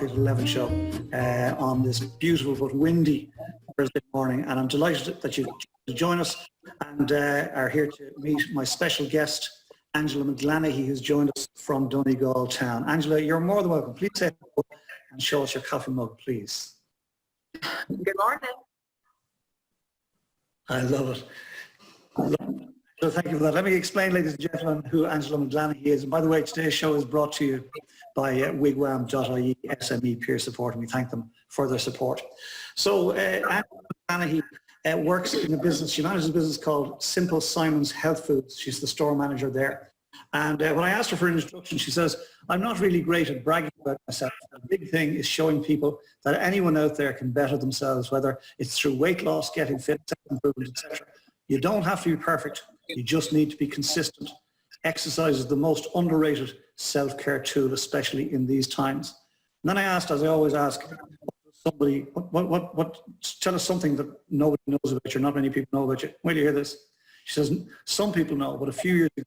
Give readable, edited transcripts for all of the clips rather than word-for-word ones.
Coffee at 11 show on this beautiful but windy Thursday morning, and I'm delighted that you've joined us and are here to meet my special guest, Angela McGlanaghey, who's joined us from Donegal town. Angela, you're more than welcome. Please say hello and show us your coffee mug, please. Good morning. I love it. So thank you for that. Let me explain, ladies and gentlemen, who Angela McGlanaghey is. And by the way, today's show is brought to you by wigwam.ie SME peer support, and we thank them for their support. So Angela McGlanaghey works in a business, she manages a business called Simple Simon's Health Foods. She's the store manager there. And when I asked her for an introduction, she says, I'm not really great at bragging about myself. The big thing is showing people that anyone out there can better themselves, whether it's through weight loss, getting fit, self-improvement, etc. You don't have to be perfect. You just need to be consistent. Exercise is the most underrated self-care tool, especially in these times. And then I asked, as I always ask, somebody, tell us something that nobody knows about you, not many people know about you. Wait till you hear this. She says, some people know, but a few years ago,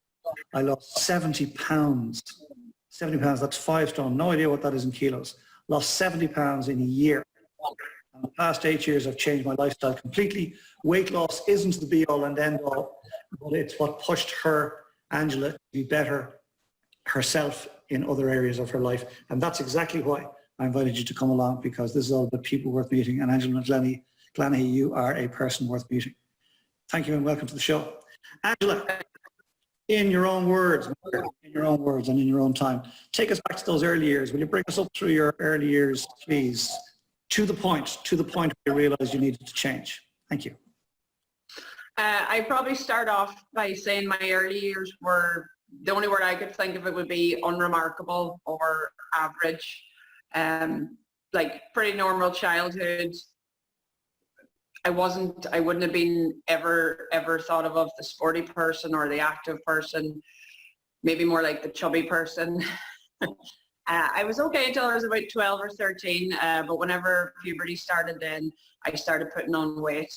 I lost 70 pounds. 70 pounds, that's 5 stone. No idea what that is in kilos. Lost 70 pounds in a year. In the past 8 years, I've changed my lifestyle completely. Weight loss isn't the be-all and end-all, but it's what pushed her, Angela, to be better herself in other areas of her life. And that's exactly why I invited you to come along, because this is all about people worth meeting. And Angela McGlanaghey, you are a person worth meeting. Thank you and welcome to the show. Angela, in your own words, and in your own time, take us back to those early years. Will you bring us up through your early years, please? To the point where you realised you needed to change. Thank you. I'd probably start off by saying my early years were, the only word I could think of it would be unremarkable or average. Like pretty normal childhood. I wouldn't have been ever thought of the sporty person or the active person, maybe more like the chubby person. I was okay until I was about 12 or 13, but whenever puberty started, then I started putting on weight.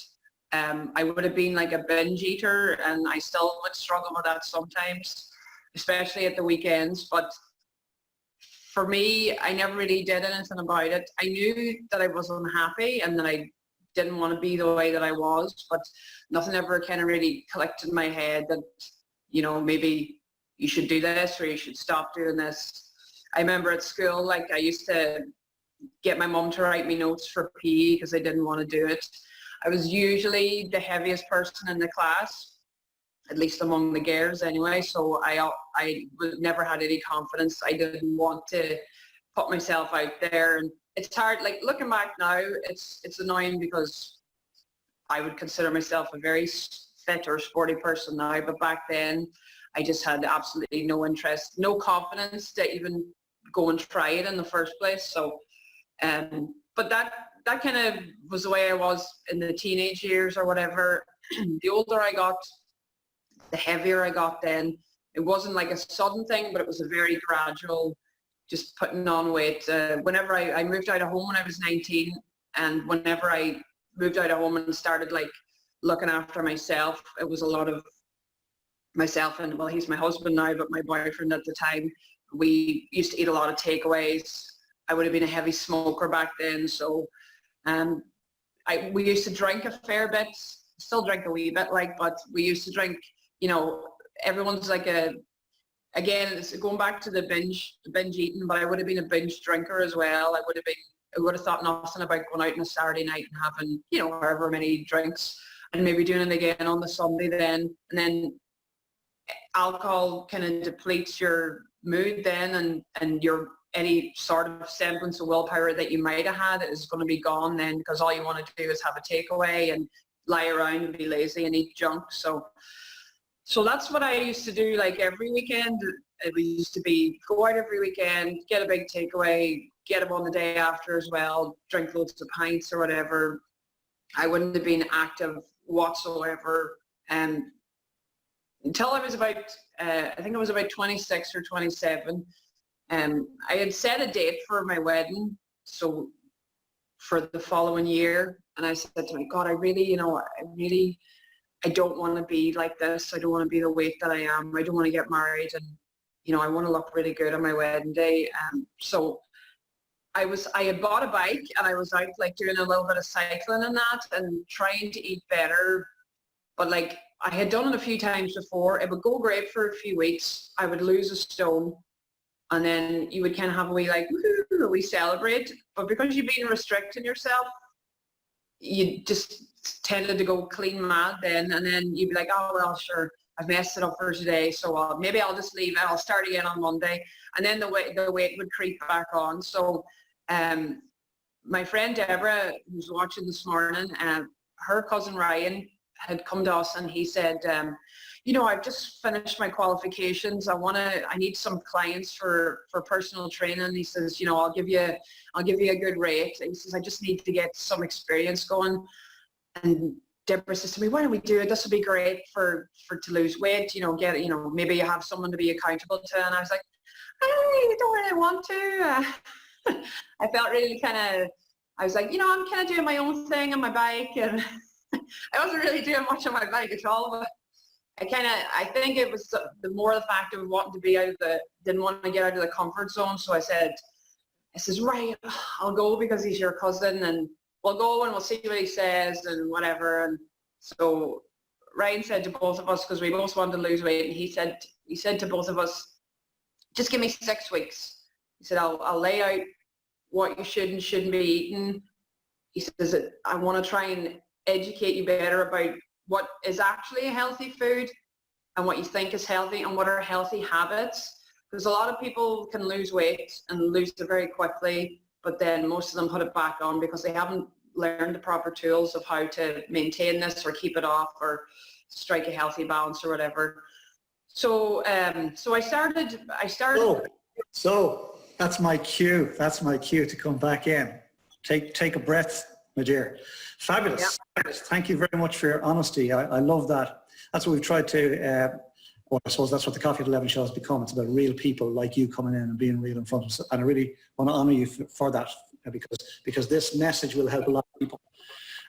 I would have been like a binge eater, and I still would struggle with that sometimes, especially at the weekends. But for me, I never really did anything about it. I knew that I was unhappy and that I didn't want to be the way that I was, but nothing ever kind of really clicked in my head that, you know, maybe you should do this or you should stop doing this. I remember at school, like I used to get my mum to write me notes for PE because I didn't want to do it. I was usually the heaviest person in the class, at least among the girls anyway, so I never had any confidence. I didn't want to put myself out there, and it's hard, like looking back now, it's annoying because I would consider myself a very fit or sporty person now, but back then I just had absolutely no interest, no confidence to even go and try it in the first place. So, but that kind of was the way I was in the teenage years or whatever. The older I got, the heavier I got then. It wasn't like a sudden thing, but it was a very gradual, just putting on weight. Whenever I moved out of home when I was 19, and whenever I moved out of home and started like looking after myself, it was a lot of myself and, well, he's my husband now, but my boyfriend at the time, we used to eat a lot of takeaways. I would have been a heavy smoker back then, so we used to drink a fair bit, still drink a wee bit, like, but we used to drink, you know, everyone's like again, it's going back to the binge eating, but I would have been a binge drinker as well. I would have thought nothing about going out on a Saturday night and having, you know, however many drinks, and maybe doing it again on the Sunday then. And then alcohol kind of depletes your mood then, and your any sort of semblance of willpower that you might have had is going to be gone then, because all you want to do is have a takeaway and lie around and be lazy and eat junk. So that's what I used to do, like every weekend. It used to be go out every weekend, get a big takeaway, get them on the day after as well, drink loads of pints or whatever. I wouldn't have been active whatsoever until I was about, I think I was about 26 or 27. I had set a date for my wedding, so for the following year, and I said to my God, I don't want to be like this. I don't want to be the weight that I am. I don't want to get married, and, you know, I want to look really good on my wedding day. So I had bought a bike and I was out like doing a little bit of cycling and that and trying to eat better. But like I had done it a few times before. It would go great for a few weeks. I would lose a stone and then you would kind of have a wee like, woohoo, we celebrate. But because you've been restricting yourself, you just tended to go clean mad then. And then you'd be like, oh, well, sure, I've messed it up for today. So maybe I'll just leave it. I'll start again on Monday. And then the weight would creep back on. So my friend Deborah, who's watching this morning, her cousin Ryan had come to us and he said, you know, I've just finished my qualifications. I need some clients for personal training. He says, you know, I'll give you a good rate. He says, I just need to get some experience going. And Deborah says to me, why don't we do it? This would be great to lose weight, you know, maybe you have someone to be accountable to. And I was like, I don't really want to. I felt really I was like, you know, I'm kind of doing my own thing on my bike and I wasn't really doing much on my bike at all, but I think it was the more the fact of wanting to be didn't want to get out of the comfort zone. So I says, right, I'll go because he's your cousin and we'll go and we'll see what he says and whatever. And so Ryan said to both of us, because we both wanted to lose weight, and he said to both of us, just give me 6 weeks. He said, I'll lay out what you should and shouldn't be eating. He says that I want to try and educate you better about what is actually a healthy food and what you think is healthy and what are healthy habits. Because a lot of people can lose weight and lose it very quickly, but then most of them put it back on because they haven't learned the proper tools of how to maintain this or keep it off or strike a healthy balance or whatever. So I started. So that's my cue. That's my cue to come back in. Take a breath, my dear. Fabulous. Yeah. Fabulous. Thank you very much for your honesty. I love that. That's what we've tried to, well, I suppose that's what the Coffee at 11 show has become. It's about real people like you coming in and being real in front of us. And I really want to honour you for that because this message will help a lot of people.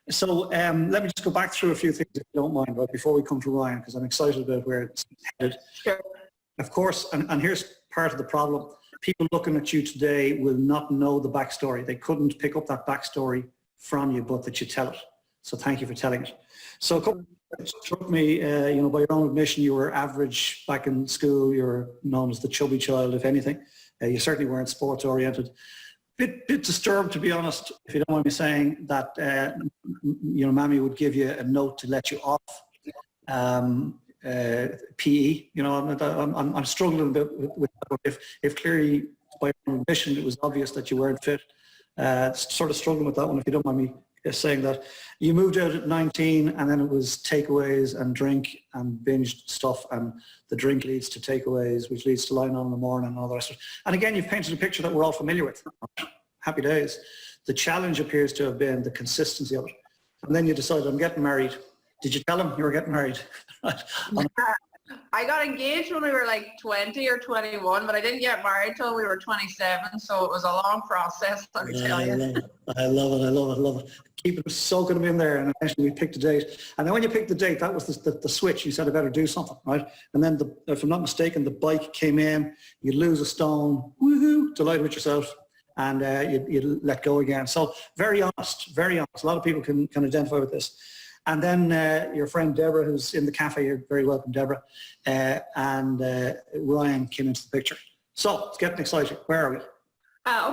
So let me just go back through a few things if you don't mind, right, before we come to Ryan, because I'm excited about where it's headed. Sure. Of course, and here's part of the problem. People looking at you today will not know the backstory. They couldn't pick up that backstory from you, but that you tell it. So thank you for telling it. So a couple it struck me, you know, by your own admission, you were average back in school. You were known as the chubby child, if anything. You certainly weren't sports oriented. Bit disturbed, to be honest, if you don't mind me saying, that, you know, Mammy would give you a note to let you off PE. You know, I'm struggling a bit with that. If clearly by your own admission it was obvious that you weren't fit, sort of struggling with that one, if you don't mind me saying that. You moved out at 19 and then it was takeaways and drink and binged stuff, and the drink leads to takeaways, which leads to lying on in the morning and all the rest of it. And again, you've painted a picture that we're all familiar with. Happy days. The challenge appears to have been the consistency of it. And then you decided, I'm getting married. Did you tell him you were getting married? I got engaged when we were like 20 or 21, but I didn't get married till we were 27, so it was a long process, let me tell you. I love it. Keep it soaking them in there, and eventually we picked a date. And then when you picked the date, that was the switch. You said, I better do something, right? And then, if I'm not mistaken, the bike came in, you'd lose a stone, woohoo, delighted with yourself, and you'd let go again. So very honest, very honest. A lot of people can identify with this. And then your friend Deborah, who's in the cafe, you're very welcome, Deborah, and Ryan came into the picture. So it's getting exciting. Where are we?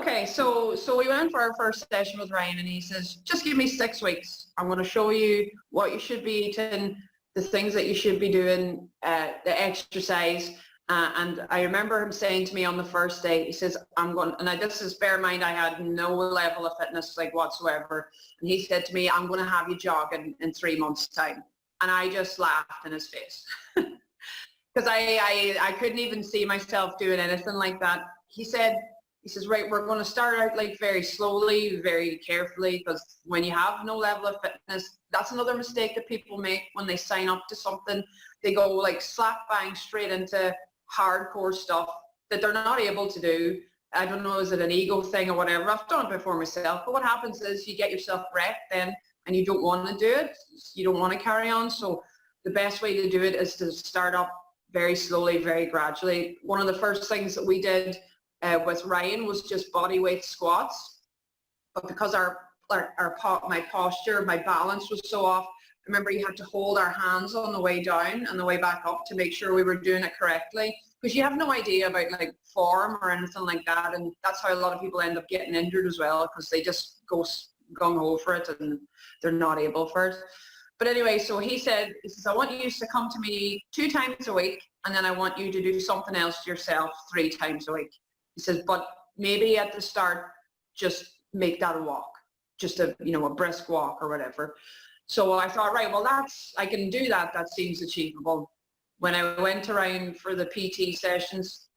Okay, so we went for our first session with Ryan, and he says, just give me 6 weeks. I'm going to show you what you should be eating, the things that you should be doing, the exercise. And I remember him saying to me on the first day, he says, I'm going, and this is, bear in mind, I had no level of fitness like whatsoever. And he said to me, I'm going to have you jogging in 3 months' time. And I just laughed in his face because I couldn't even see myself doing anything like that. He says, right, we're going to start out like very slowly, very carefully, because when you have no level of fitness, that's another mistake that people make when they sign up to something. They go like slap bang straight into hardcore stuff that they're not able to do. I don't know, is it an ego thing or whatever? I've done it before myself, but what happens is you get yourself wrecked then and you don't want to do it. You don't want to carry on. So the best way to do it is to start up very slowly, very gradually. One of the first things that we did with Ryan was just body weight squats. But because my posture, my balance was so off, I remember you had to hold our hands on the way down and the way back up to make sure we were doing it correctly. Because you have no idea about like form or anything like that. And that's how a lot of people end up getting injured as well, because they just go gung-ho for it and they're not able for it. But anyway, so he says, I want you to come to me 2 times a week, and then I want you to do something else yourself 3 times a week. He says, but maybe at the start, just make that a walk, just a brisk walk or whatever. So I thought, right, well, I can do that. That seems achievable. When I went around for the PT sessions,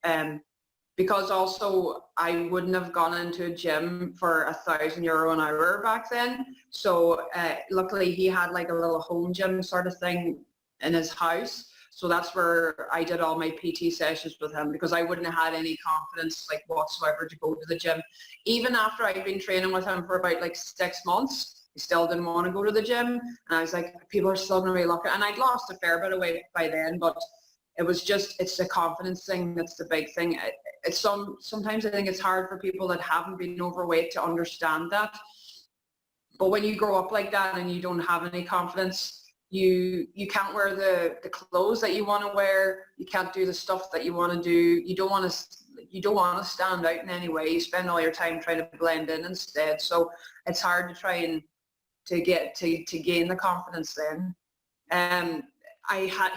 because also I wouldn't have gone into a gym for €1,000 an hour back then. So luckily he had like a little home gym sort of thing in his house. So that's where I did all my PT sessions with him, because I wouldn't have had any confidence like whatsoever to go to the gym. Even after I'd been training with him for about like 6 months, he still didn't want to go to the gym. And I was like, people are still going to be looking. And I'd lost a fair bit of weight by then, but it's the confidence thing that's the big thing. Sometimes I think it's hard for people that haven't been overweight to understand that. But when you grow up like that and you don't have any confidence, you can't wear the clothes that you want to wear. You can't do the stuff that you want to do. You don't want to stand out in any way. You spend all your time trying to blend in instead. So it's hard to try and to gain the confidence then.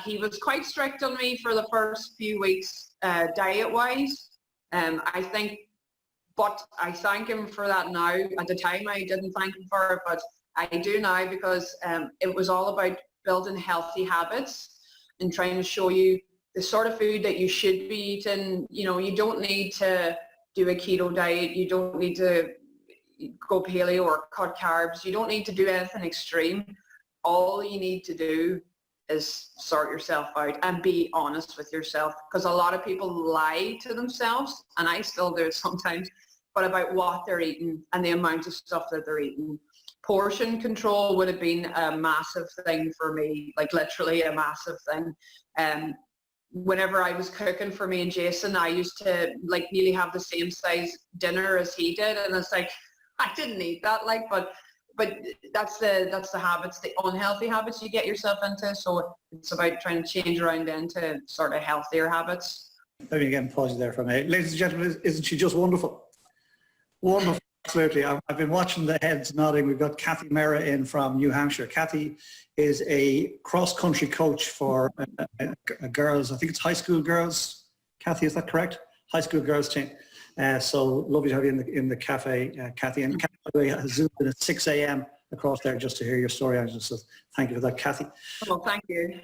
He was quite strict on me for the first few weeks, diet-wise. But I thank him for that now. At the time, I didn't thank him for it, but I do now, because it was all about building healthy habits and trying to show you the sort of food that you should be eating. You don't need to do a keto diet. You don't need to go paleo or cut carbs. You don't need to do anything extreme. All you need to do is sort yourself out and be honest with yourself, because a lot of people lie to themselves, and I still do it sometimes, but about what they're eating and the amount of stuff that they're eating. Portion control would have been a massive thing for me, like literally a massive thing. Whenever I was cooking for me and Jason, I used to like nearly have the same size dinner as he did, and it's like, I didn't eat that, like, but that's the habits, the unhealthy habits you get yourself into. So it's about trying to change around into sort of healthier habits. Let me again pause you there for a minute. Ladies and gentlemen, isn't she just wonderful? Wonderful, absolutely. I've been watching the heads nodding. We've got Kathy Mera in from New Hampshire. Kathy is a cross-country coach for girls. I think it's high school girls. Kathy, is that correct? High school girls team. So lovely to have you in the cafe, Kathy. And Kathy, by the way, has zoomed in at 6 a.m. across there just to hear your story, Angela. So thank you for that, Kathy. Well, thank you.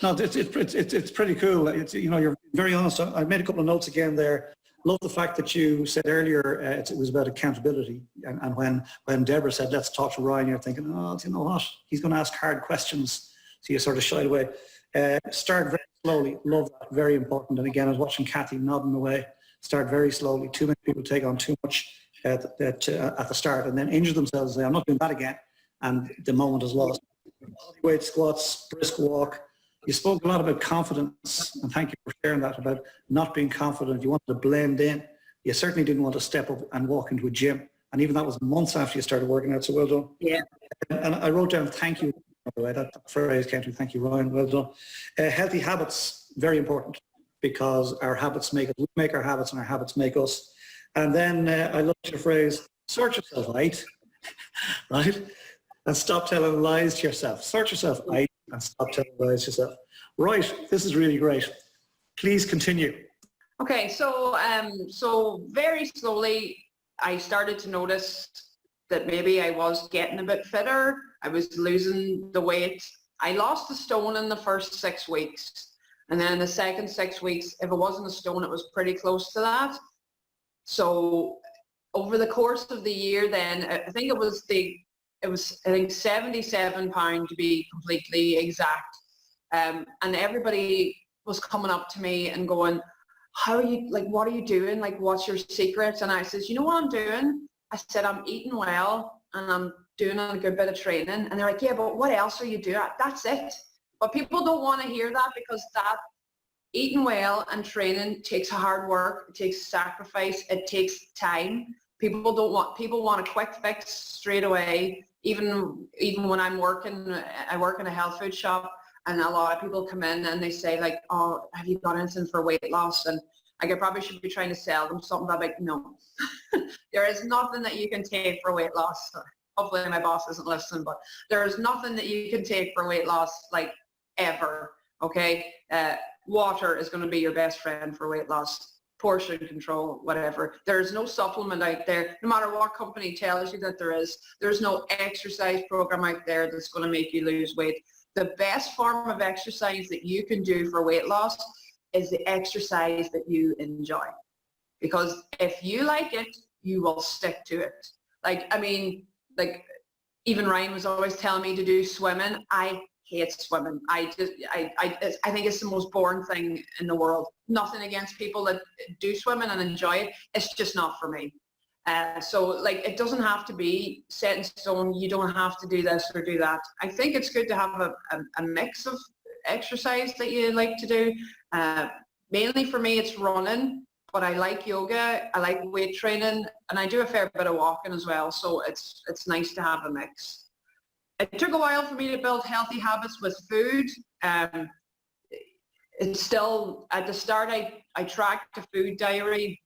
No, it's pretty cool. You're very honest. I made a couple of notes again there. Love the fact that you said earlier it was about accountability. And when Deborah said, let's talk to Ryan, you're thinking, oh, you know what? He's going to ask hard questions. So you sort of shied away. Start very slowly. Love that. Very important. And again, I was watching Kathy nodding away. Start very slowly. Too many people take on too much at the start and then injure themselves and say, I'm not doing that again. And the moment is lost. Body weight squats, brisk walk. You spoke a lot about confidence, and thank you for sharing that, about not being confident. You wanted to blend in. You certainly didn't want to step up and walk into a gym. And even that was months after you started working out, so well done. Yeah. And I wrote down, thank you, by the way. That phrase came to me, thank you, Ryan, well done. Healthy habits, very important, because our habits make us. We make our habits, and our habits make us. And then I love your phrase, sort yourself out, right? And stop telling lies to yourself. Sort yourself out and stop telling lies to yourself. Right, this is really great. Please continue. Okay, so very slowly I started to notice that maybe I was getting a bit fitter. I was losing the weight. I lost a stone in the first 6 weeks. And then in the second 6 weeks, if it wasn't a stone, it was pretty close to that. So over the course of the year then, I think it was 77 pounds to be completely exact. And everybody was coming up to me and going, how are you, like, what are you doing? Like, what's your secret? And I says, you know what I'm doing? I said, I'm eating well and I'm doing a good bit of training. And they're like, yeah, but what else are you doing? That's it. But people don't want to hear that, because eating well and training takes hard work, it takes sacrifice, it takes time. People want a quick fix straight away. Even when I'm working, I work in a health food shop, and a lot of people come in and they say like, oh, have you got anything for weight loss? And I probably should be trying to sell them something, but I'm like, no. There is nothing that you can take for weight loss. Hopefully my boss isn't listening, but there is nothing that you can take for weight loss, like, ever, okay? Water is going to be your best friend for weight loss, portion control, whatever. There's no supplement out there, no matter what company tells you that there's no exercise program out there that's going to make you lose weight. The best form of exercise that you can do for weight loss is the exercise that you enjoy. Because if you like it, you will stick to it. Like, I mean, like, even Ryan was always telling me to do swimming. I hate swimming. I think it's the most boring thing in the world. Nothing against people that do swimming and enjoy it. It's just not for me. So like, it doesn't have to be set in stone. You don't have to do this or do that. I think it's good to have a mix of exercise that you like to do. Mainly for me, it's running, but I like yoga, I like weight training, and I do a fair bit of walking as well. So it's nice to have a mix. It took a while for me to build healthy habits with food. It's still, at the start, I tracked a food diary.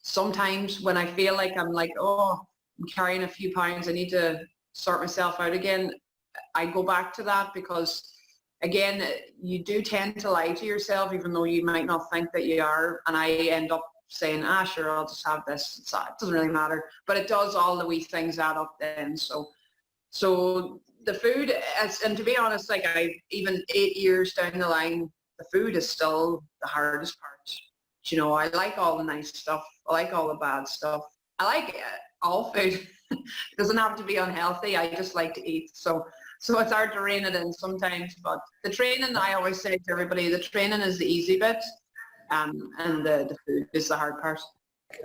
Sometimes when I feel like I'm like, oh, I'm carrying a few pounds, I need to sort myself out again, I go back to that, because again, you do tend to lie to yourself, even though you might not think that you are. And I end up saying, sure, I'll just have this. It doesn't really matter. But it does, all the wee things add up then. So the food, and to be honest, like, even 8 years down the line, the food is still the hardest part. You know, I like all the nice stuff. I like all the bad stuff. I like all food. It doesn't have to be unhealthy. I just like to eat. So it's hard to rein it in sometimes. But the training, I always say to everybody, the training is the easy bit, and the food is the hard part.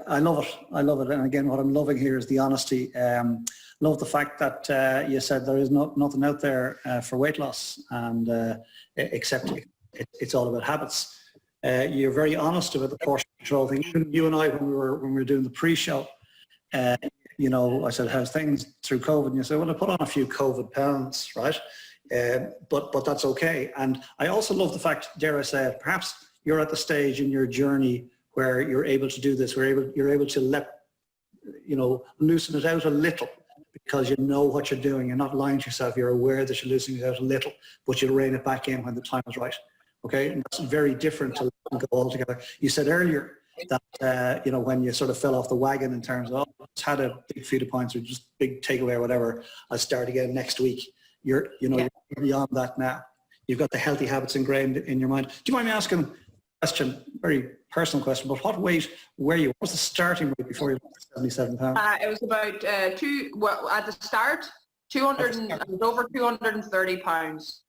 I love it. I love it. And again, what I'm loving here is the honesty. Love the fact that you said there is nothing out there for weight loss, and except it's all about habits. You're very honest about the portion control thing. Even you and I, when we were doing the pre-show, you know, I said, how's things through COVID? And you said, well, I put on a few COVID pounds, right? But that's okay. And I also love the fact, dare I say it, perhaps you're at the stage in your journey where you're able to do this, you're able to loosen it out a little, because you know what you're doing. You're not lying to yourself. You're aware that you're loosening it out a little, but you'll rein it back in when the time is right. Okay, and that's very different to letting go altogether. You said earlier that when you sort of fell off the wagon in terms of, oh, I just had a big few of points or just big takeaway or whatever, I'll start again next week. You're beyond that now. You've got the healthy habits ingrained in your mind. Do you mind me asking a question, very personal question, but what weight were you? What was the starting weight before you lost 77 pounds? It was about at the start, 200 and over 230 pounds.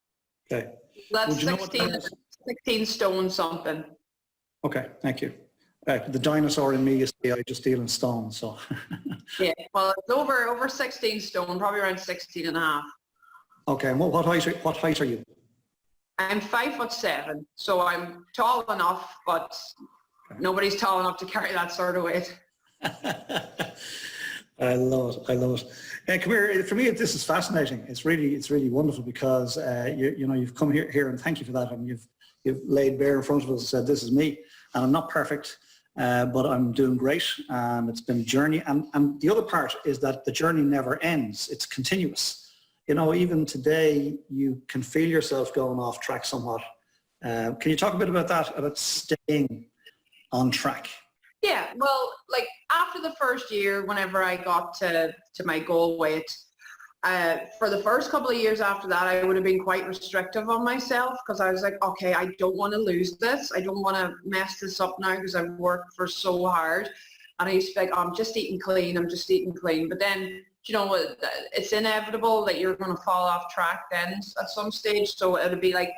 Okay. That's 16 stone something. Okay, thank you. The dinosaur in me, you see, I just deal in stone, so. Yeah, well, it's over 16 stone, probably around 16 and a half. Okay, and what height are you? I'm 5'7", so I'm tall enough, but nobody's tall enough to carry that sort of weight. I love it. Come here. For me, this is fascinating. It's really wonderful, because you've come here, and thank you for that. And you've laid bare in front of us and said, this is me, and I'm not perfect, but I'm doing great, and it's been a journey. And the other part is that the journey never ends. It's continuous. Even today, you can feel yourself going off track somewhat. Can you talk a bit about that, about staying on track? Yeah, well, like, after the first year, whenever I got to my goal weight, for the first couple of years after that, I would have been quite restrictive on myself, because I was like, okay, I don't want to lose this. I don't want to mess this up now, because I've worked for so hard. And I used to be like, oh, I'm just eating clean. But then, it's inevitable that you're going to fall off track then at some stage. So it'd be like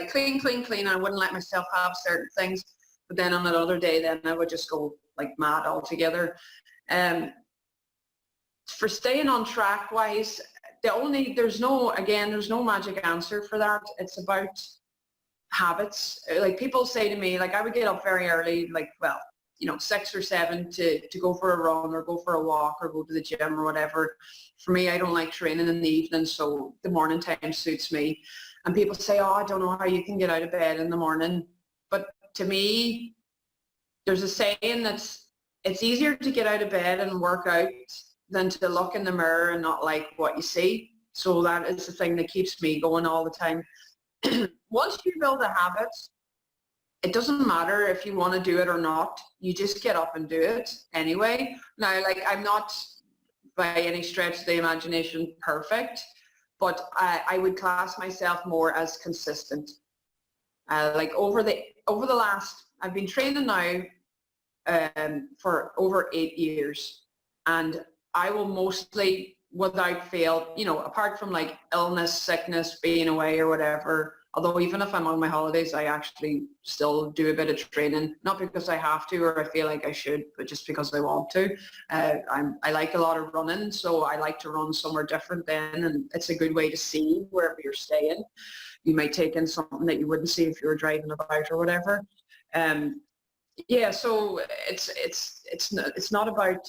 clean. I wouldn't let myself have certain things. But then on another day, then I would just go like mad altogether. For staying on track wise, there's no magic answer for that. It's about habits. Like people say to me, like I would get up very early, like, well, 6 or 7 to go for a run or go for a walk or go to the gym or whatever. For me, I don't like training in the evening, so the morning time suits me. And people say, oh, I don't know how you can get out of bed in the morning. But to me, there's a saying that's, it's easier to get out of bed and work out than to look in the mirror and not like what you see. So that is the thing that keeps me going all the time. Once you build a habit, it doesn't matter if you want to do it or not. You just get up and do it anyway. Now, like, I'm not by any stretch of the imagination perfect, but I would class myself more as consistent. Like over the last, I've been training now for over 8 years, and I will mostly, without fail, apart from like illness, sickness, being away or whatever, although even if I'm on my holidays, I actually still do a bit of training, not because I have to or I feel like I should, but just because I want to. I like a lot of running, so I like to run somewhere different then, and it's a good way to see wherever you're staying. You might take in something that you wouldn't see if you were driving about or whatever. Yeah, so it's not about,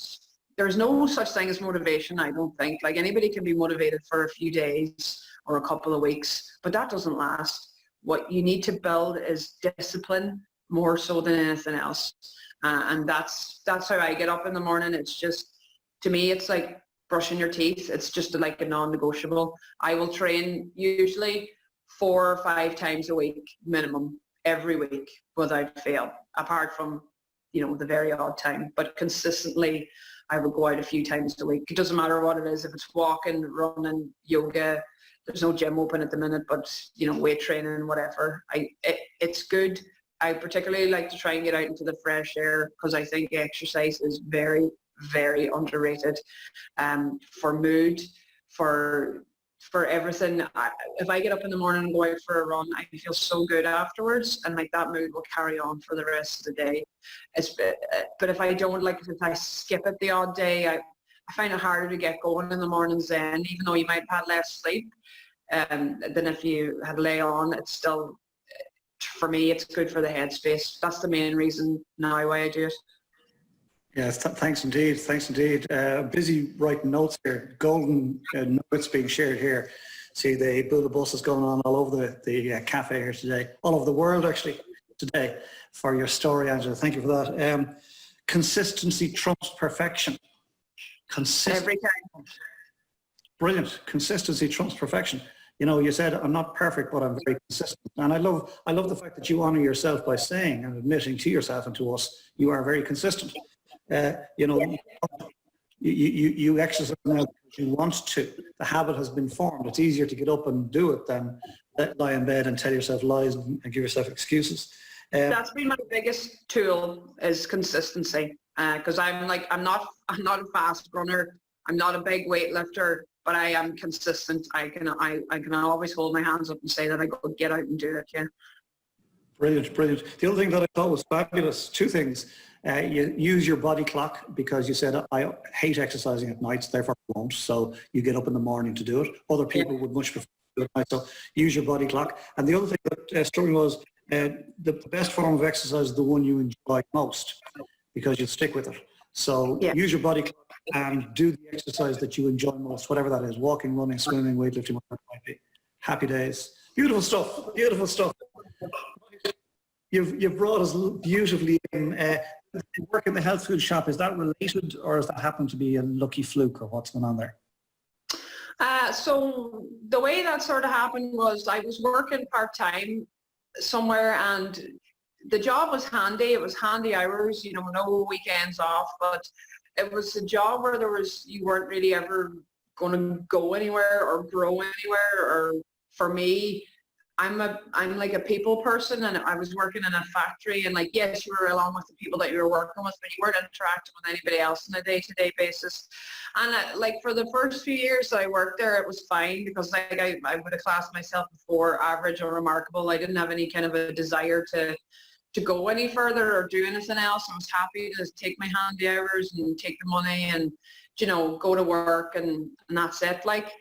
there's no such thing as motivation, I don't think. Like anybody can be motivated for a few days or a couple of weeks, but that doesn't last. What you need to build is discipline more so than anything else. And that's how I get up in the morning. It's just, to me, it's like brushing your teeth. It's just like a non-negotiable. I will train usually 4 or 5 times a week minimum, every week without fail, apart from, the very odd time. But consistently, I will go out a few times a week. It doesn't matter what it is, if it's walking, running, yoga. There's no gym open at the minute, but weight training, whatever. It's good. I particularly like to try and get out into the fresh air because I think exercise is very, very underrated for mood, for everything. If I get up in the morning and go out for a run, I feel so good afterwards, and like that mood will carry on for the rest of the day. But if I don't, like if I skip it the odd day, I find it harder to get going in the mornings then, even though you might have had less sleep than if you had lay on. It's still, for me, it's good for the headspace. That's the main reason now why I do it. Yes, thanks indeed. Thanks indeed. Busy writing notes here. Golden notes being shared here. See the Bulla bus is going on all over the cafe here today, all over the world actually today, for your story, Angela. Thank you for that. Consistency trumps perfection. Every time. Brilliant. Consistency trumps perfection. You said I'm not perfect, but I'm very consistent. And I love the fact that you honor yourself by saying and admitting to yourself and to us, you are very consistent. You exercise now because you want to. The habit has been formed. It's easier to get up and do it than lie in bed and tell yourself lies and give yourself excuses. That's been my biggest tool, is consistency. Because I'm not a fast runner. I'm not a big weightlifter, but I am consistent. I can always hold my hands up and say that I go get out and do it. Yeah. Brilliant, brilliant. The other thing that I thought was fabulous, 2 things. You use your body clock, because you said I hate exercising at nights, therefore I won't. So you get up in the morning to do it. Other people would much prefer to do it at night, so use your body clock. And the other thing that struck me was the best form of exercise is the one you enjoy most, because you'll stick with it. So use your body clock and do the exercise that you enjoy most, whatever that is: walking, running, swimming, weightlifting, whatever it might be. Happy days. Beautiful stuff. Beautiful stuff. You've brought us beautifully in. Work in the health food shop, is that related, or does that happen to be a lucky fluke, or what's going on there? So the way that sort of happened was I was working part-time somewhere, and the job was handy. It was handy hours, no weekends off, but it was a job where you weren't really ever going to go anywhere or grow anywhere. Or for me, I'm like a people person, and I was working in a factory, and like, yes, you were along with the people that you were working with, but you weren't interacting with anybody else on a day-to-day basis. And like for the first few years that I worked there, it was fine, because like I would have classed myself before average or remarkable. I didn't have any kind of a desire to go any further or do anything else. I was happy to take my handy hours and take the money and, go to work, and that's it. Like,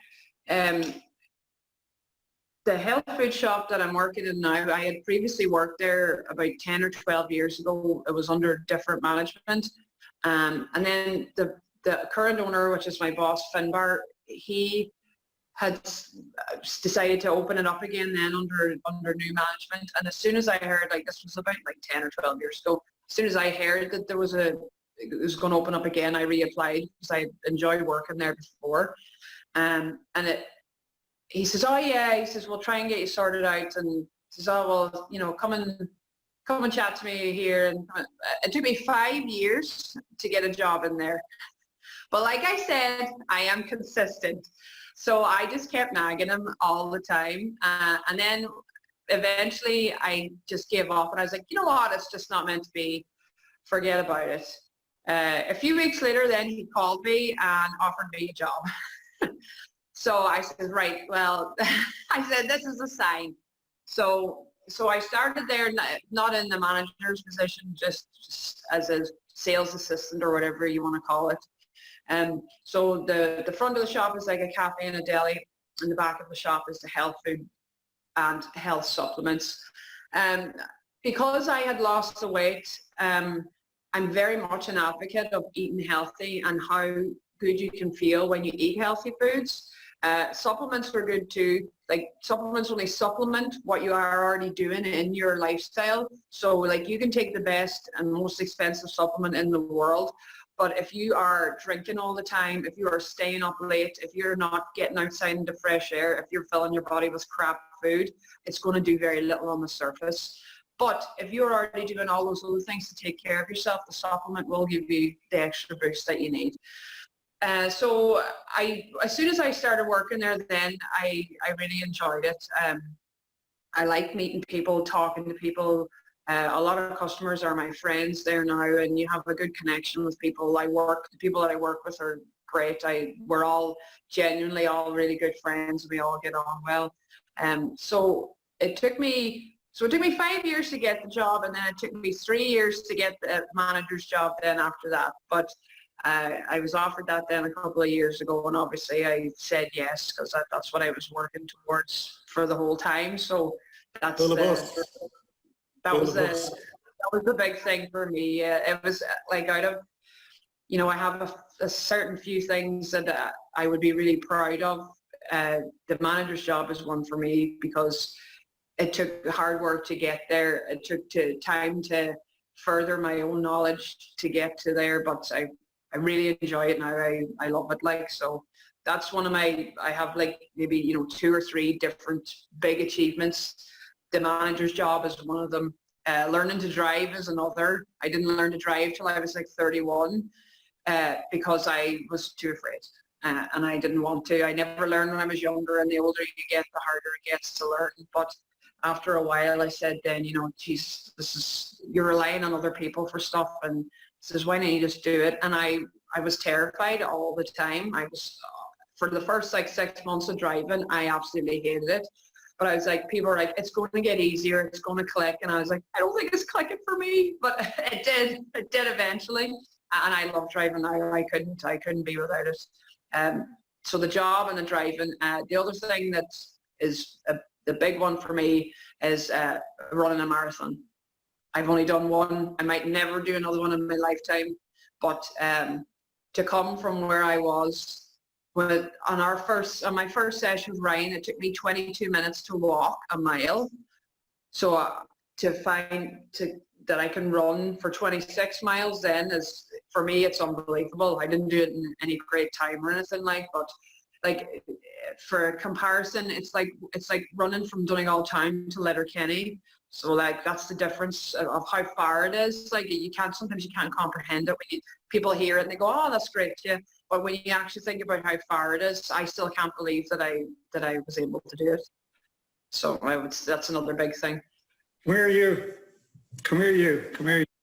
the health food shop that I'm working in now, I had previously worked there about 10 or 12 years ago. It was under different management. And then the current owner, which is my boss, Finbar, he had decided to open it up again then under new management. And as soon as I heard, like this was about like 10 or 12 years ago, as soon as I heard that it was going to open up again, I reapplied because I enjoyed working there before. And he says, oh yeah, he says, we'll try and get you sorted out. And he says, oh, well, you know, come and chat to me here. And it took me 5 years to get a job in there. But like I said, I am consistent. So I just kept nagging him all the time. And then eventually I just gave up and I was like, you know what, it's just not meant to be. Forget about it. A few weeks later then he called me and offered me a job. So I said, right, well, I said, this is a sign. So I started there, not in the manager's position, just as a sales assistant or whatever you want to call it. So the front of the shop is like a cafe and a deli, and the back of the shop is the health food and health supplements. Because I had lost the weight, I'm very much an advocate of eating healthy and how good you can feel when you eat healthy foods. Supplements are good too. Like supplements only supplement what you are already doing in your lifestyle. So like you can take the best and most expensive supplement in the world, but if you are drinking all the time, if you are staying up late, if you're not getting outside into fresh air, if you're filling your body with crap food, it's going to do very little on the surface. But if you're already doing all those other things to take care of yourself, the supplement will give you the extra boost that you need. So as soon as I started working there, then I really enjoyed it. I like meeting people, talking to people. A lot of customers are my friends there now, and you have a good connection with people. The people that I work with are great. We're all genuinely all really good friends. We all get on well. So it took me 5 years to get the job, and then it took me 3 years to get the manager's job then after that. But I was offered that then a couple of years ago, and obviously I said yes because that's what I was working towards for the whole time. So that was the big thing for me. It was like out of, you know, I have a certain few things that I would be really proud of. The manager's job is one for me because it took hard work to get there. It took time to further my own knowledge to get to there, but I really enjoy it now. I love it. Like, so that's one of I have like maybe, you know, 2 or 3 different big achievements. The manager's job is one of them. Learning to drive is another. I didn't learn to drive till I was like 31 because I was too afraid and I didn't want to. I never learned when I was younger, and the older you get, the harder it gets to learn. But after a while I said then, you know, geez, you're relying on other people for stuff, and says, why don't you just do it? And I was terrified all the time. I was, for the first like 6 months of driving, I absolutely hated it. But I was like, people are like, it's going to get easier, it's going to click. And I was like, I don't think it's clicking for me, but it did eventually. And I love driving now. I couldn't be without it. So the job and the driving. The other thing that is the big one for me is running a marathon. I've only done one. I might never do another one in my lifetime, but to come from where I was on my first session with Ryan, it took me 22 minutes to walk a mile. So to find that I can run for 26 miles then is, for me, it's unbelievable. I didn't do it in any great time or anything but like for comparison, it's like running from Donegal Town to Letterkenny. So like that's the difference of how far it is. Like sometimes you can't comprehend it when people hear it and they go, oh, that's great, yeah. But when you actually think about how far it is, I still can't believe that I was able to do it. So that's another big thing. Come here, you.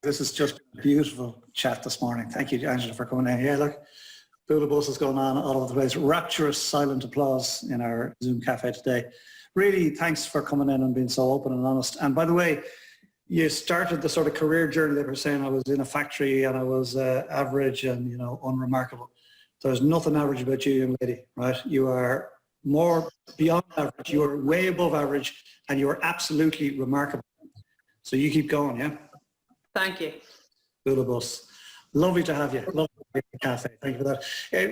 This is just a beautiful chat this morning. Thank you, Angela, for coming in. Yeah, look, the bus is going on all over the place. Rapturous silent applause in our Zoom cafe today. Really, thanks for coming in and being so open and honest. And by the way, you started the sort of career journey that we're saying. I was in a factory and I was average and, you know, unremarkable. There's nothing average about you, young lady, right? You are more beyond average. You're way above average, and you're absolutely remarkable. So you keep going, yeah? Thank you. Good of us. Lovely to have you. Lovely to have you at the cafe. Thank you for that.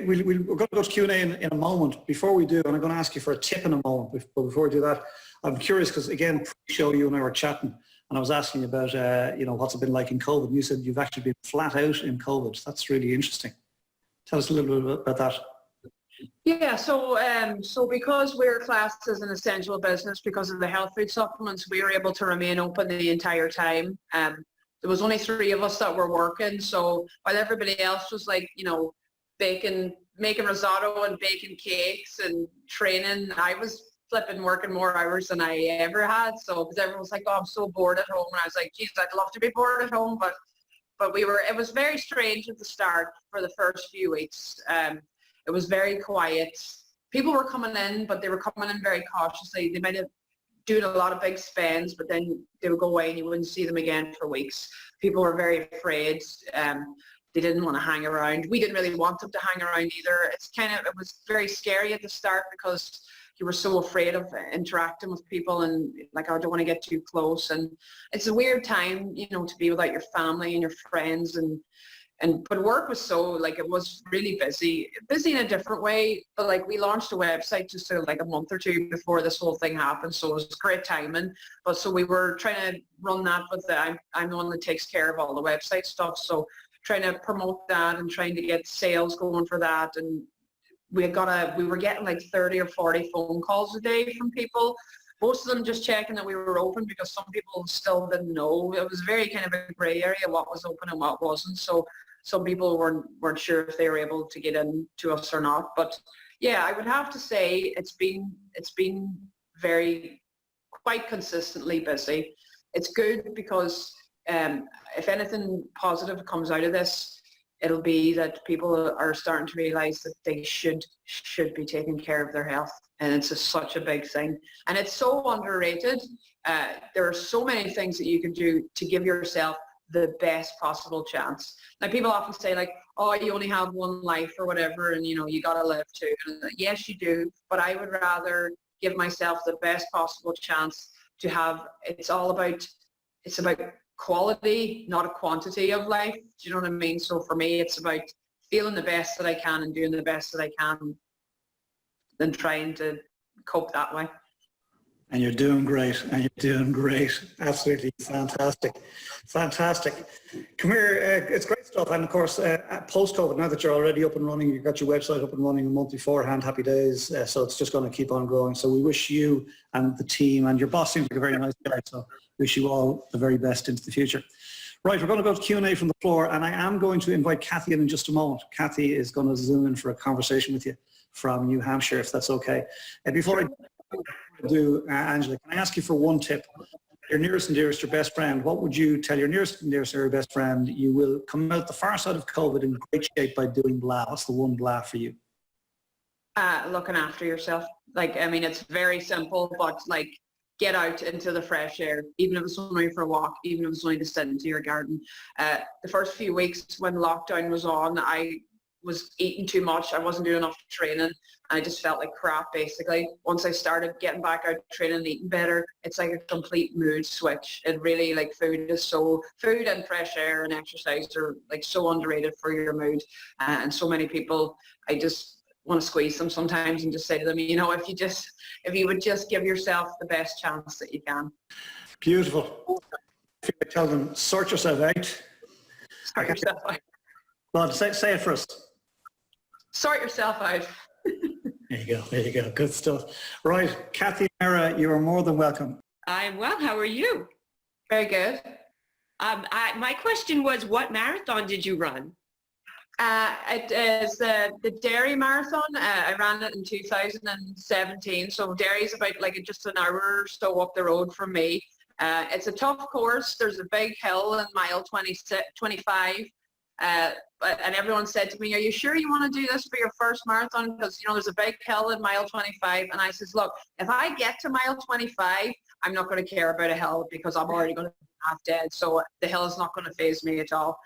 We're going to go to Q&A in a moment. Before we do, and I'm going to ask you for a tip in a moment, but before we do that, I'm curious because, again, pre-show you and I were chatting, and I was asking you about, what's it been like in COVID, and you said you've actually been flat out in COVID. That's really interesting. Tell us a little bit about that. Yeah, so because we're classed as an essential business because of the health food supplements, we were able to remain open the entire time. There was only 3 of us that were working, so while everybody else was like, making risotto and baking cakes and training, I was flipping working more hours than I ever had. So because everyone was like, oh, I'm so bored at home, and I was like, geez, I'd love to be bored at home, but it was very strange at the start for the first few weeks. It was very quiet. People were coming in, but they were coming in very cautiously. They might have doing a lot of big spends, but then they would go away and you wouldn't see them again for weeks. People were very afraid. They didn't want to hang around. We didn't really want them to hang around either. It was very scary at the start because you were so afraid of interacting with people and like, I don't want to get too close. And it's a weird time, to be without your family and your friends but work was it was really busy in a different way. But like we launched a website just like a month or 2 before this whole thing happened. So it was great timing. But so we were trying to run that with I'm the one that takes care of all the website stuff. So trying to promote that and trying to get sales going for that. And we were getting like 30 or 40 phone calls a day from people. Most of them just checking that we were open because some people still didn't know. It was very kind of a gray area what was open and what wasn't. So some people weren't sure if they were able to get in to us or not. But yeah, I would have to say it's been quite consistently busy. It's good because if anything positive comes out of this, it'll be that people are starting to realize that they should be taking care of their health. And it's such a big thing. And it's so underrated. There are so many things that you can do to give yourself the best possible chance. Now people often say like, oh, you only have one life or whatever, and you got to live too. And yes, you do, but I would rather give myself the best possible chance to have. It's about quality, not a quantity of life. Do you know what I mean? So for me, it's about feeling the best that I can and doing the best that I can, than trying to cope that way. And you're doing great, Absolutely fantastic. Come here, it's great stuff. And of course, post-COVID, now that you're already up and running, you've got your website up and running a month beforehand, happy days. So it's just going to keep on growing. So we wish you and the team, and your boss seems like a very nice guy, so wish you all the very best into the future. Right, we're going to go to Q&A from the floor, and I am going to invite Kathy in just a moment. Kathy is going to zoom in for a conversation with you from New Hampshire, if that's okay. Before I do, Angela, can I ask you for one tip? Your nearest and dearest, your best friend, what would you tell your nearest and dearest or your best friend? You will come out the far side of COVID in great shape by doing blah. What's the one blah for you? Looking after yourself. It's very simple, but get out into the fresh air, even if it's only for a walk, even if it's only to sit into your garden. The first few weeks when lockdown was on, I was eating too much. I wasn't doing enough training. I just felt like crap, basically. Once I started getting back out training and eating better, it's like a complete mood switch. It really, food and fresh air and exercise are so underrated for your mood. And so many people, I just want to squeeze them sometimes and just say to them, if you would just give yourself the best chance that you can. Beautiful. If you tell them, sort yourself out. Sort yourself out. Well, say it for us. Sort yourself out. There you go. Good stuff. Right, Kathy Mera, you are more than welcome. I'm well. How are you? Very good. My question was, what marathon did you run? It is the Derry Marathon. I ran it in 2017. So Derry is about just an hour or so up the road from me. It's a tough course. There's a big hill in mile 25. And everyone said to me, are you sure you want to do this for your first marathon? Because, there's a big hill in mile 25. And I says, look, if I get to mile 25, I'm not going to care about a hill because I'm already going to be half dead. So the hill is not going to faze me at all.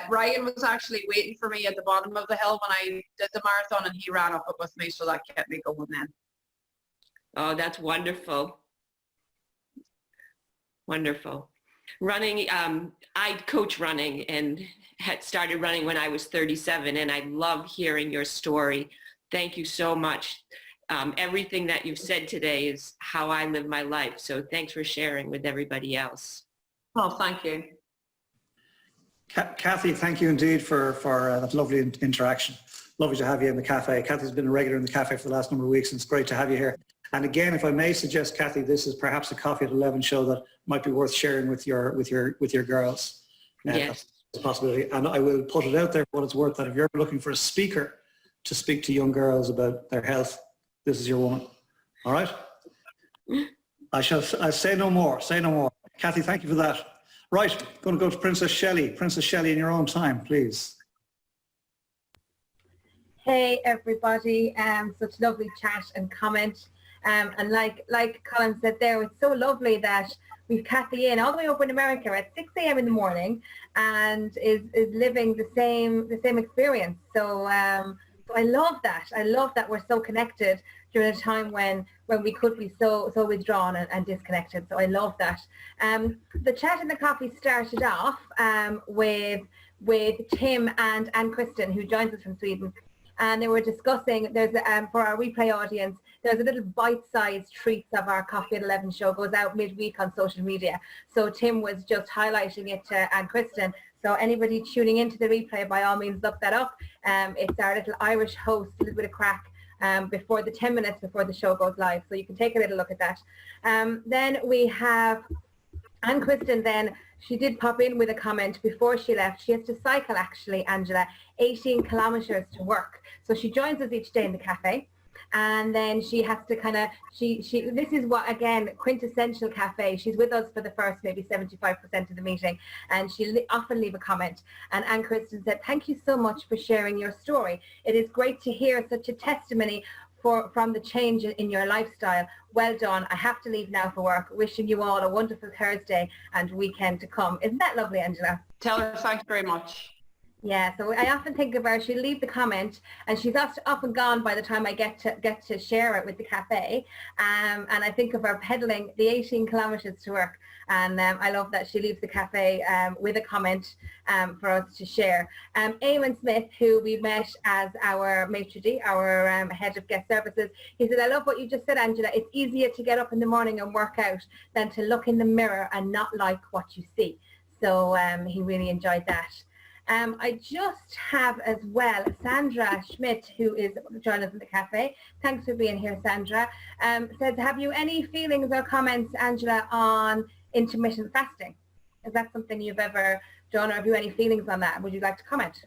Ryan was actually waiting for me at the bottom of the hill when I did the marathon, and he ran up it with me. So that kept me going then. Oh, that's wonderful. Wonderful. Running, I coach running and had started running when I was 37, and I love hearing your story. Thank you so much. Everything that you've said today is how I live my life. So thanks for sharing with everybody else. Oh, thank you. Kathy, thank you indeed for that lovely interaction. Lovely to have you in the cafe. Kathy's been a regular in the cafe for the last number of weeks, and it's great to have you here. And again, if I may suggest, Kathy, this is perhaps a Coffee at 11 show that might be worth sharing with your girls. Yes. That's a possibility. And I will put it out there for what it's worth, that if you're looking for a speaker to speak to young girls about their health, this is your woman. All right? I say no more. Say no more. Kathy, thank you for that. Right, going to go to Princess Shelley. Princess Shelley, in your own time, please. Hey everybody, such lovely chat and comment. And like Colm said there, it's so lovely that we've Kathy in all the way up in America at 6 a.m. in the morning and is living the same experience. So so I love that. I love that we're so connected during a time when we could be so withdrawn and disconnected. So I love that. The chat in the coffee started off with Tim and Kristen, who joins us from Sweden. And they were discussing, there's for our replay audience, there's a little bite-sized treats of our Coffee at 11 show, goes out midweek on social media. So Tim was just highlighting it to Anne Kristen. So anybody tuning into the replay, by all means, look that up. It's our little Irish host, a little bit of crack before the 10 minutes before the show goes live. So you can take a little look at that. Then we have Anne Kristen then. She did pop in with a comment before she left. She has to cycle, actually, Angela, 18 kilometers to work. So she joins us each day in the cafe. And then she has to kind of, this is what, again, quintessential cafe. She's with us for the first maybe 75% of the meeting. And she often leave a comment. And Anne Kristen said, thank you so much for sharing your story. It is great to hear such a testimony from the change in your lifestyle. Well done. I have to leave now for work. Wishing you all a wonderful Thursday and weekend to come. Isn't that lovely, Angela? Tell her thanks very much. Yeah, so I often think of her, she'll leave the comment and she's often gone by the time I get to share it with the cafe. And I think of her pedaling the 18 kilometers to work. And I love that she leaves the cafe with a comment for us to share. Eamon Smith, who we met as our maitre d', our head of guest services, he said, I love what you just said, Angela. It's easier to get up in the morning and work out than to look in the mirror and not like what you see. So he really enjoyed that. I just have as well Sandra Schmidt, who is joining us in the cafe. Thanks for being here, Sandra. Says, have you any feelings or comments, Angela, on intermittent fasting? Is that something you've ever done, or have you any feelings on that? Would you like to comment?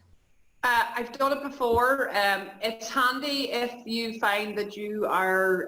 I've done it before. It's handy if you find that you are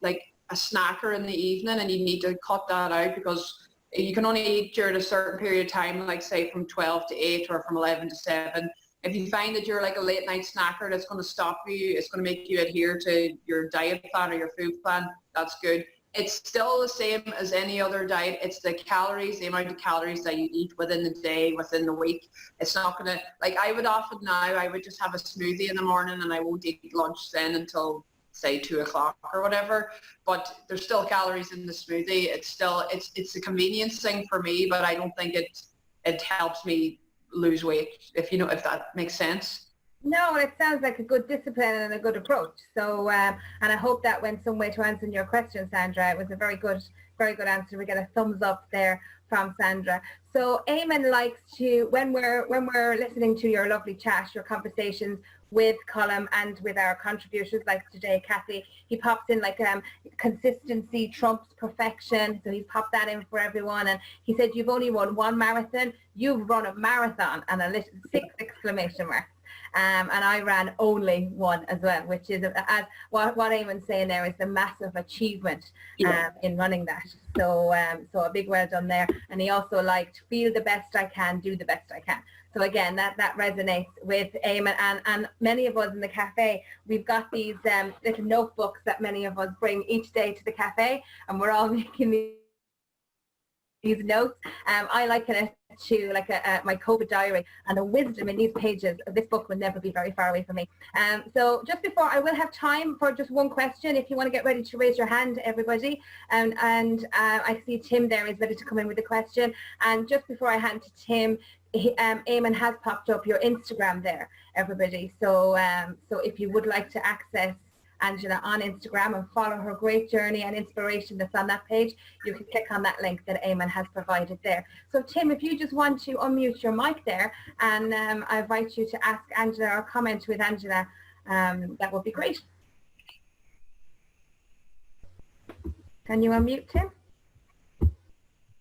like a snacker in the evening and you need to cut that out, because you can only eat during a certain period of time, like say from 12 to 8 or from 11 to 7. If you find that you're like a late night snacker, that's going to stop you, it's going to make you adhere to your diet plan or your food plan, that's good. It's still the same as any other diet. It's the calories, the amount of calories that you eat within the day, within the week. It's not going to, like I would often now, I would just have a smoothie in the morning and I won't eat lunch then until say 2 o'clock or whatever, but there's still calories in the smoothie. It's a convenience thing for me, but I don't think it helps me lose weight, if that makes sense. No, it sounds like a good discipline and a good approach. So, and I hope that went some way to answering your question, Sandra. It was a very good answer. We get a thumbs up there from Sandra. So Eamon likes to, when we're listening to your lovely chat, your conversations with Colm and with our contributors like today, Kathy, he pops in like consistency trumps perfection. So he's popped that in for everyone. And he said, you've only run one marathon. You've run a marathon, and a little 6 exclamation marks. And I ran only one as well, which is what Eamon's saying there is a massive achievement in running that. So so a big well done there. And he also liked feel the best I can, do the best I can. So again, that resonates with Eamon and many of us in the cafe. We've got these little notebooks that many of us bring each day to the cafe, and we're all making these these notes. I liken it to like my COVID diary, and the wisdom in these pages of this book will never be very far away from me. So just before, I will have time for just one question. If you want to get ready to raise your hand, everybody. And I see Tim there is ready to come in with a question. And just before I hand to Tim, Eamon has popped up your Instagram there, everybody. So so if you would like to access Angela on Instagram and follow her great journey and inspiration that's on that page, you can click on that link that Eamon has provided there. So Tim, if you just want to unmute your mic there, and I invite you to ask Angela or comment with Angela, that would be great. Can you unmute, Tim?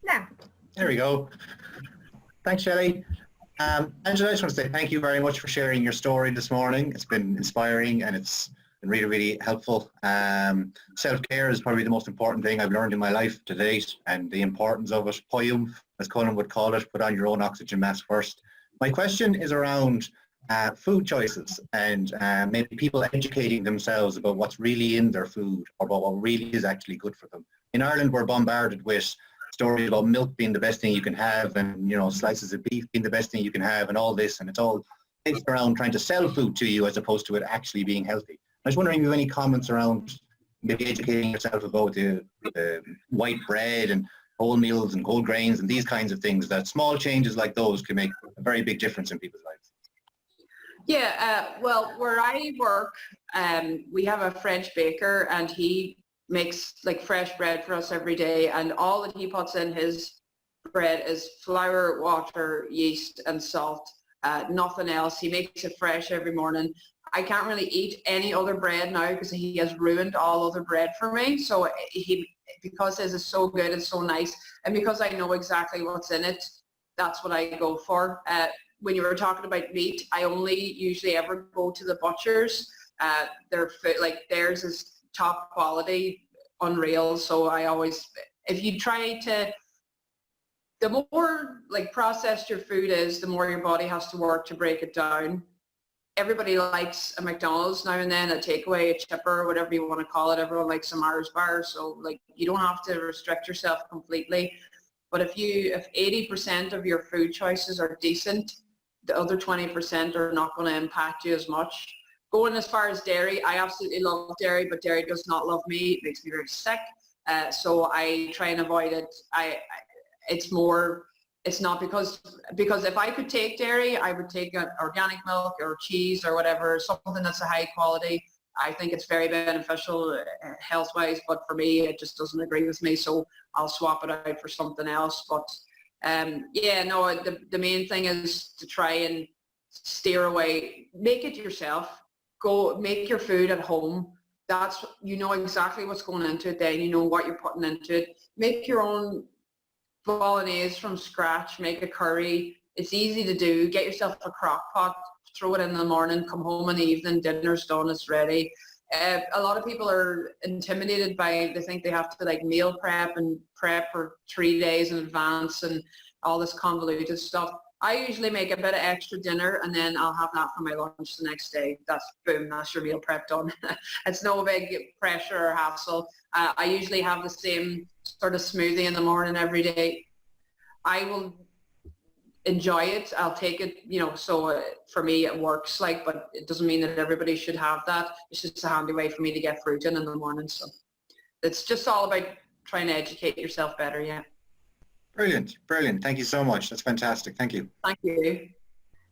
Now. There we go. Thanks, Shelley. Angela, I just want to say thank you very much for sharing your story this morning. It's been inspiring and it's been really, really helpful. Self-care is probably the most important thing I've learned in my life to date, and the importance of it. Poem, as Colm would call it, put on your own oxygen mask first. My question is around food choices and maybe people educating themselves about what's really in their food or about what really is actually good for them. In Ireland, we're bombarded with stories about milk being the best thing you can have, and slices of beef being the best thing you can have, and all this, and it's all based around trying to sell food to you as opposed to it actually being healthy. I was wondering if you have any comments around maybe educating yourself about the white bread and wholemeals and whole grains and these kinds of things, that small changes like those can make a very big difference in people's lives. Yeah, well, where I work, we have a French baker, and he makes like fresh bread for us every day, and all that he puts in his bread is flour, water, yeast and salt, nothing else. He makes it fresh every morning. I can't really eat any other bread now because he has ruined all other bread for me. So because his is so good and so nice, and because I know exactly what's in it, that's what I go for. When you were talking about meat, I only usually ever go to the butchers. Their food, like theirs is top quality, unreal. So I always, if you try to, the more like processed your food is, the more your body has to work to break it down. Everybody likes a McDonald's now and then, a takeaway, a chipper, whatever you want to call it. Everyone likes a Mars bar. So like you don't have to restrict yourself completely. But if 80% of your food choices are decent, the other 20% are not going to impact you as much. Going as far as dairy, I absolutely love dairy, but dairy does not love me. It makes me very sick. So I try and avoid it. It's not because if I could take dairy, I would take organic milk or cheese or whatever, something that's a high quality. I think it's very beneficial health-wise, but for me, it just doesn't agree with me. So I'll swap it out for something else. But yeah, no, the main thing is to try and steer away. Make it yourself. Go make your food at home. That's, you know exactly what's going into it then. You know what you're putting into it. Make your own bolognese from scratch. Make a curry. It's easy to do. Get yourself a crock pot. Throw it in the morning. Come home in the evening. Dinner's done. It's ready. A lot of people are intimidated by, they think they have to like meal prep and prep for 3 days in advance and all this convoluted stuff. I usually make a bit of extra dinner and then I'll have that for my lunch the next day. That's boom, that's your meal prep done. It's no big pressure or hassle. I usually have the same sort of smoothie in the morning every day. I will enjoy it. I'll take it, so for me it works, but it doesn't mean that everybody should have that. It's just a handy way for me to get fruit in the morning. So it's just all about trying to educate yourself better, yeah. Brilliant, brilliant. Thank you so much. That's fantastic. Thank you. Thank you.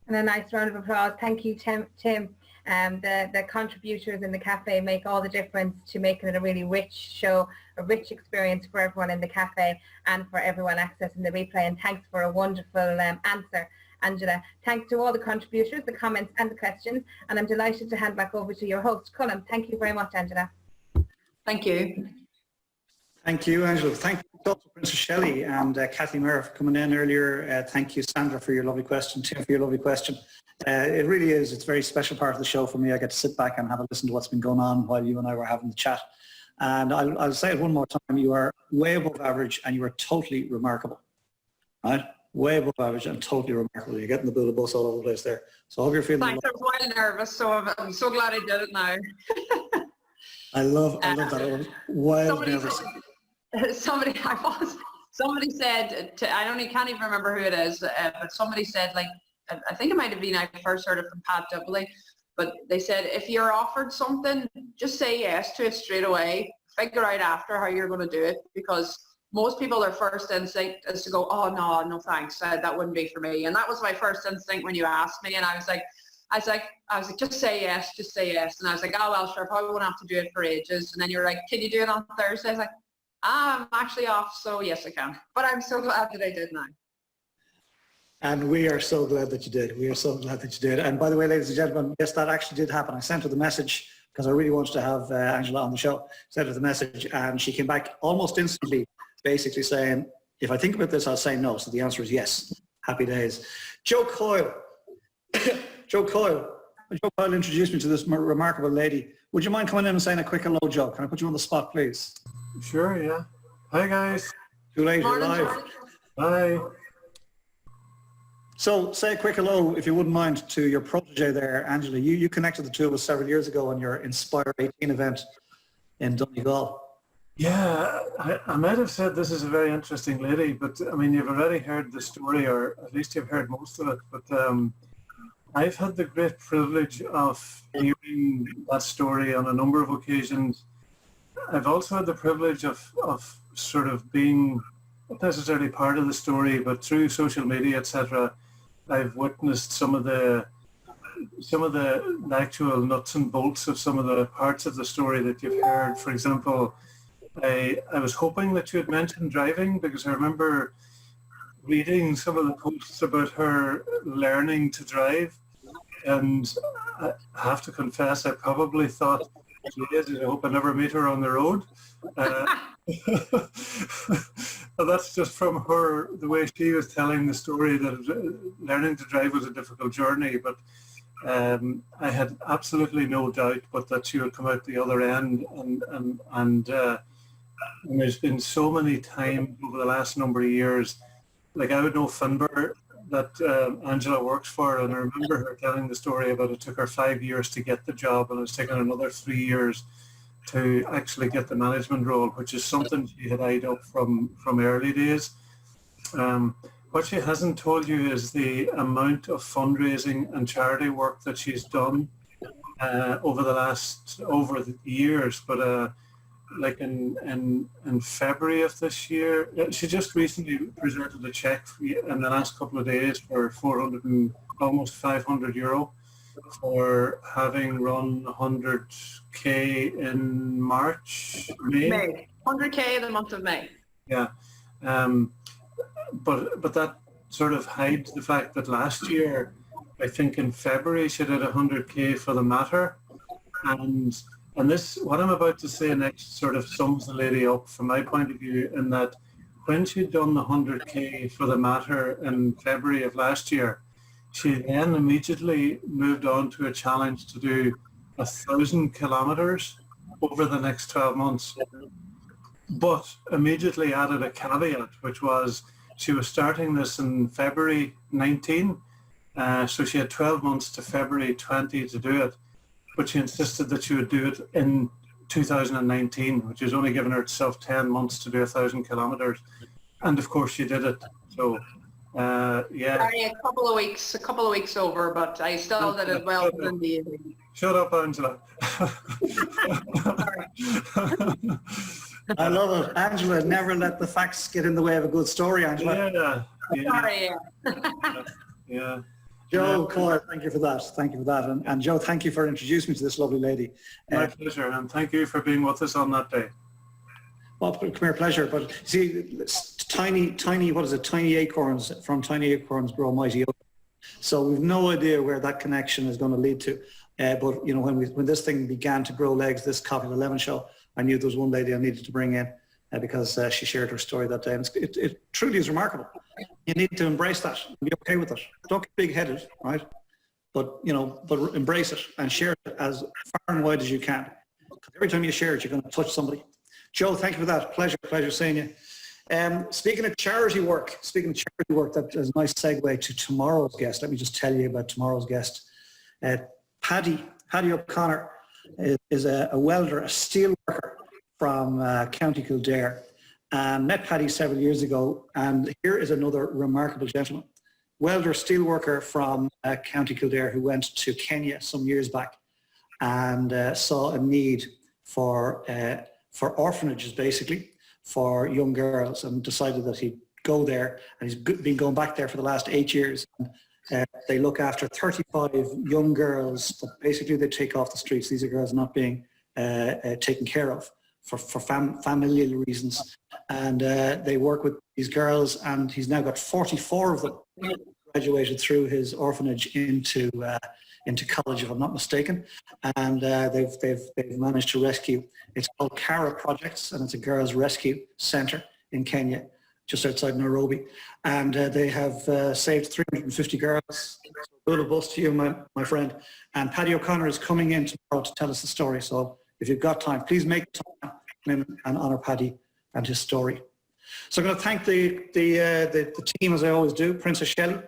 And a nice round of applause. Thank you, Tim. The contributors in the cafe make all the difference to making it a really rich show, a rich experience for everyone in the cafe and for everyone accessing the replay. And thanks for a wonderful answer, Angela. Thanks to all the contributors, the comments and the questions. And I'm delighted to hand back over to your host, Colm. Thank you very much, Angela. Thank you. Thank you, Angela. Thank you also, Princess Shelley and Kathy Murr for coming in earlier. Thank you, Sandra, for your lovely question. Tim, for your lovely question. It really is. It's a very special part of the show for me. I get to sit back and have a listen to what's been going on while you and I were having the chat. And I'll say it one more time. You are way above average and you are totally remarkable. Right? Way above average and totally remarkable. You're getting the Buddha bus all over the place there. So I hope you're feeling Thanks. I was quite nervous, so I'm so glad I did it now. I love that. I was wild nervous. Somebody, I somebody said, can't even remember who it is, but somebody said, like, I think it might have been, I first heard it from Pat Doubly, but they said, if you're offered something, just say yes to it straight away. Figure out after how you're going to do it, because most people, their first instinct is to go, oh, no thanks, that wouldn't be for me. And that was my first instinct when you asked me, and I was like, just say yes. And I was like, oh, well, sure, probably won't have to do it for ages. And then you're like, can you do it on Thursday? I was like, I'm actually off, so yes, I can. But I'm so glad that I did now. And we are so glad that you did. We are so glad that you did. And by the way, ladies and gentlemen, yes, that actually did happen. I sent her the message because I really wanted to have Angela on the show. Sent her the message, and she came back almost instantly, basically saying, if I think about this, I'll say no. So the answer is yes. Happy days. Joe Coyle. Joe Coyle introduced me to this remarkable lady. Would you mind coming in and saying a quick hello, Joe? Can I put you on the spot, please? Sure, yeah. Hi, guys. Too late, you're Morning, live. George. Hi. So say a quick hello, if you wouldn't mind, to your protege there, Angela. You connected the two of us several years ago on your Inspire 18 event in Donegal. Yeah, I might have said this is a very interesting lady, but I mean, you've already heard the story, or at least you've heard most of it. But I've had the great privilege of hearing that story on a number of occasions. I've also had the privilege of sort of being not necessarily part of the story, but through social media, etc. I've witnessed some of the actual nuts and bolts of some of the parts of the story that you've heard. For example, I was hoping that you had mentioned driving, because I remember reading some of the posts about her learning to drive, and I have to confess, I probably thought, I hope I never meet her on the road. But that's just from her, the way she was telling the story, that learning to drive was a difficult journey. But I had absolutely no doubt but that she would come out the other end. And there's been so many times over the last number of years, like I would know Finbar that Angela works for, and I remember her telling the story about it took her 5 years to get the job, and it's taken another 3 years to actually get the management role, which is something she had eyed up from early days. What she hasn't told you is the amount of fundraising and charity work that she's done over the years. But like in February of this year, she just recently presented a check in the last couple of days for 400 and almost 500 euro for having run 100k in May. 100k in the month of May. Yeah, but that sort of hides the fact that last year, I think in February, she did 100k for the Matter, and this, what I'm about to say next, sort of sums the lady up from my point of view, in that when she'd done the 100k for the Matter in February of last year, she then immediately moved on to a challenge to do 1,000 kilometers over the next 12 months. But immediately added a caveat, which was she was starting this in February 19, so she had 12 months to February 20 to do it. But she insisted that she would do it in 2019, which is only giving herself 10 months to do 1,000 kilometers. And of course she did it. So, yeah. Sorry, a couple of weeks over, but I still did it well within the evening. Shut up, Angela. I love it. Angela, never let the facts get in the way of a good story, Angela. Yeah. Sorry. Yeah. Joe Coyle, thank you for that. Thank you for that. And Joe, thank you for introducing me to this lovely lady. My pleasure, and thank you for being with us on that day. Well, come here, pleasure. But see, tiny, what is it? Tiny acorns, from tiny acorns grow mighty oaks. So we've no idea where that connection is going to lead to. But you know, when this thing began to grow legs, this Coffee at 11 show, I knew there was one lady I needed to bring in because she shared her story that day. And it truly is remarkable. You need to embrace that and be okay with it. Don't get big-headed, right? But embrace it and share it as far and wide as you can. Because every time you share it, you're going to touch somebody. Joe, thank you for that. Pleasure seeing you. Speaking of charity work, that is a nice segue to tomorrow's guest. Let me just tell you about tomorrow's guest. Paddy O'Connor is a welder, a steel worker from County Kildare. and met Paddy several years ago. And here is another remarkable gentleman, welder steelworker from County Kildare, who went to Kenya some years back and saw a need for orphanages, basically, for young girls, and decided that he'd go there. And he's been going back there for the last 8 years. And, they look after 35 young girls that basically they take off the streets. These are girls not being taken care of for familial reasons. And they work with these girls, and he's now got 44 of them graduated through his orphanage into college, if I'm not mistaken. And they've managed to rescue. It's called Kara Projects, and it's a girls' rescue centre in Kenya, just outside Nairobi. And they have saved 350 girls. A little bust to you, my friend. And Paddy O'Connor is coming in tomorrow to tell us the story. So if you've got time, please make time and honour Paddy and his story. So I'm going to thank the team, as I always do. Princess Shelley,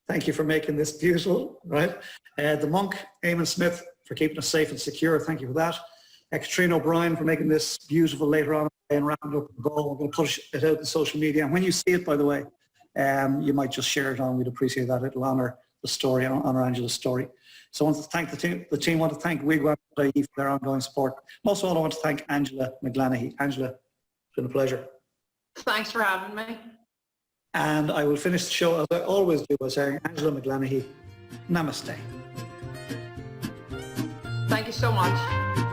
thank you for making this beautiful, right? The monk, Eamon Smith, for keeping us safe and secure. Thank you for that. Katrina O'Brien for making this beautiful later on and round up the goal. We're going to push it out on social media. And when you see it, by the way, you might just share it on. We'd appreciate that. It'll honour the story, honour Angela's story. So I want to thank the team. The team want to thank Wigwam.ie for their ongoing support. Most of all, I want to thank Angela McGlanaghey. Angela, it's been a pleasure. Thanks for having me. And I will finish the show, as I always do, by saying, Angela McGlanaghey, namaste. Thank you so much.